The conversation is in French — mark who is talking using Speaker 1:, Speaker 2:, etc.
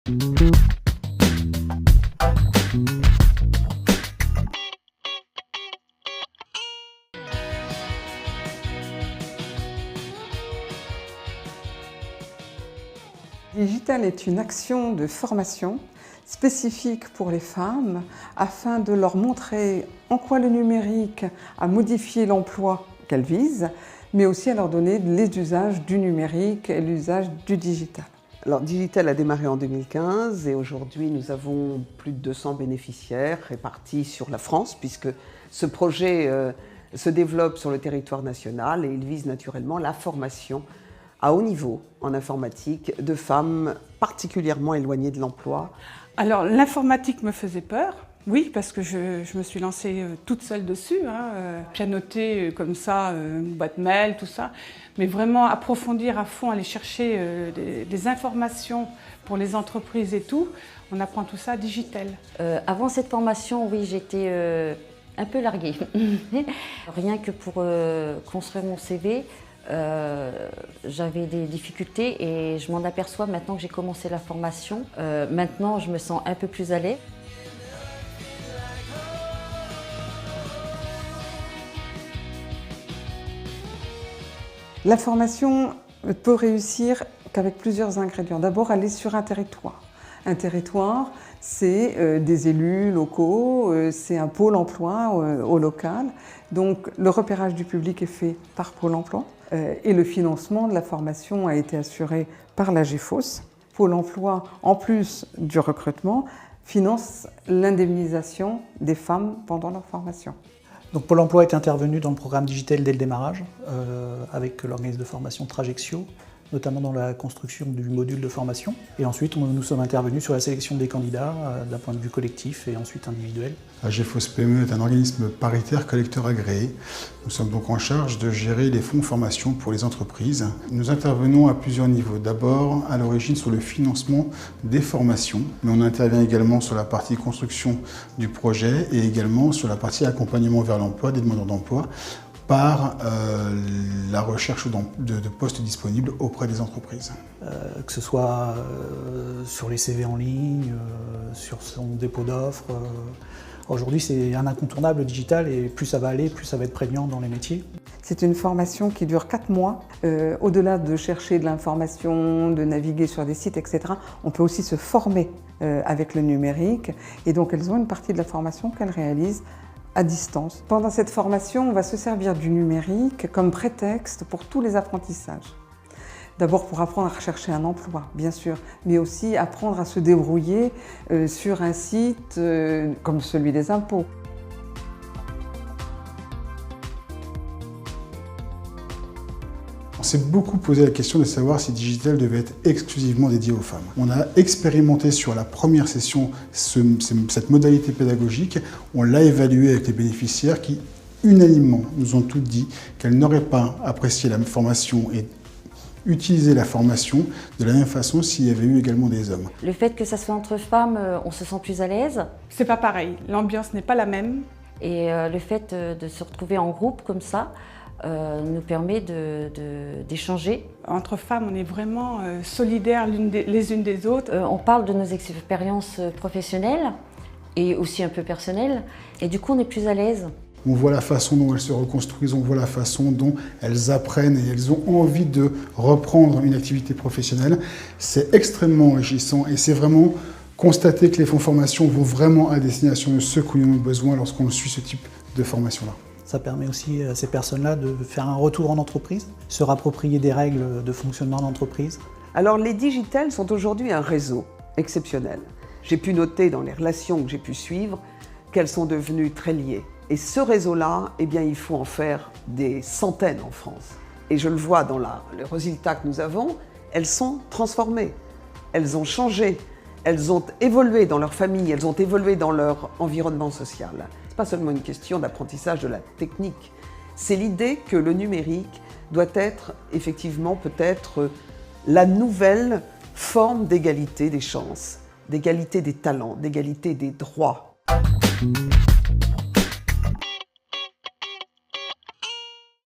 Speaker 1: Digital est une action de formation spécifique pour les femmes afin de leur montrer en quoi le numérique a modifié l'emploi qu'elles visent, mais aussi à leur donner les usages du numérique et l'usage du digital.
Speaker 2: Alors, Digital a démarré en 2015 et aujourd'hui nous avons plus de 200 bénéficiaires répartis sur la France puisque ce projet se développe sur le territoire national et il vise naturellement la formation à haut niveau en informatique de femmes particulièrement éloignées de l'emploi.
Speaker 3: Alors l'informatique me faisait peur, oui, parce que je me suis lancée toute seule dessus, pianoter comme ça, une boîte mail, tout ça, mais vraiment approfondir à fond, aller chercher des informations pour les entreprises et tout, on apprend tout ça à Digital.
Speaker 4: Avant cette formation, oui, j'étais un peu larguée. Rien que pour construire mon CV, j'avais des difficultés et je m'en aperçois maintenant que j'ai commencé la formation. Maintenant, je me sens un peu plus à l'aise.
Speaker 1: La formation peut réussir qu'avec plusieurs ingrédients. D'abord, aller sur un territoire. Un territoire, c'est des élus locaux, c'est un pôle emploi au local. Donc le repérage du public est fait par Pôle emploi et le financement de la formation a été assuré par la GEFOS. Pôle emploi, en plus du recrutement, finance l'indemnisation des femmes pendant leur formation.
Speaker 5: Donc Pôle emploi est intervenu dans le programme Digital dès le démarrage avec l'organisme de formation Trajectio, notamment dans la construction du module de formation. Et ensuite, nous sommes intervenus sur la sélection des candidats d'un point de vue collectif et ensuite individuel.
Speaker 6: La GEFOS PME est un organisme paritaire collecteur agréé. Nous sommes donc en charge de gérer les fonds formation pour les entreprises. Nous intervenons à plusieurs niveaux. D'abord, à l'origine sur le financement des formations, mais on intervient également sur la partie construction du projet et également sur la partie accompagnement vers l'emploi des demandeurs d'emploi, par la recherche de postes disponibles auprès des entreprises.
Speaker 5: Que ce soit sur les CV en ligne, sur son dépôt d'offres. Aujourd'hui, c'est un incontournable digital et plus ça va aller, plus ça va être prégnant dans les métiers.
Speaker 1: C'est une formation qui dure 4 mois. Au-delà de chercher de l'information, de naviguer sur des sites, etc., on peut aussi se former avec le numérique. Et donc, elles ont une partie de la formation qu'elles réalisent à distance. Pendant cette formation, on va se servir du numérique comme prétexte pour tous les apprentissages. D'abord pour apprendre à rechercher un emploi, bien sûr, mais aussi apprendre à se débrouiller sur un site comme celui des impôts.
Speaker 6: On s'est beaucoup posé la question de savoir si Digital devait être exclusivement dédié aux femmes. On a expérimenté sur la première session cette modalité pédagogique, on l'a évaluée avec les bénéficiaires qui, unanimement, nous ont toutes dit qu'elles n'auraient pas apprécié la formation et utilisé la formation de la même façon s'il y avait eu également des hommes.
Speaker 4: Le fait que ça soit entre femmes, on se sent plus à l'aise.
Speaker 3: C'est pas pareil, l'ambiance n'est pas la même.
Speaker 4: Et le fait de se retrouver en groupe comme ça, nous permet d'échanger.
Speaker 3: Entre femmes, on est vraiment solidaires les unes des autres.
Speaker 4: On parle de nos expériences professionnelles et aussi un peu personnelles, et du coup on est plus à l'aise.
Speaker 6: On voit la façon dont elles se reconstruisent, on voit la façon dont elles apprennent et elles ont envie de reprendre une activité professionnelle. C'est extrêmement enrichissant et c'est vraiment constater que les fonds formation vont vraiment à destination de ceux qui en ont besoin lorsqu'on suit ce type de formation-là.
Speaker 5: Ça permet aussi à ces personnes-là de faire un retour en entreprise, se rapproprier des règles de fonctionnement d'entreprise.
Speaker 2: Alors les Digital sont aujourd'hui un réseau exceptionnel. J'ai pu noter dans les relations que j'ai pu suivre qu'elles sont devenues très liées. Et ce réseau-là, eh bien, il faut en faire des centaines en France. Et je le vois dans les résultats que nous avons, elles sont transformées, elles ont changé, elles ont évolué dans leur famille, elles ont évolué dans leur environnement social. Ce n'est pas seulement une question d'apprentissage de la technique, c'est l'idée que le numérique doit être effectivement peut-être la nouvelle forme d'égalité des chances, d'égalité des talents, d'égalité des droits.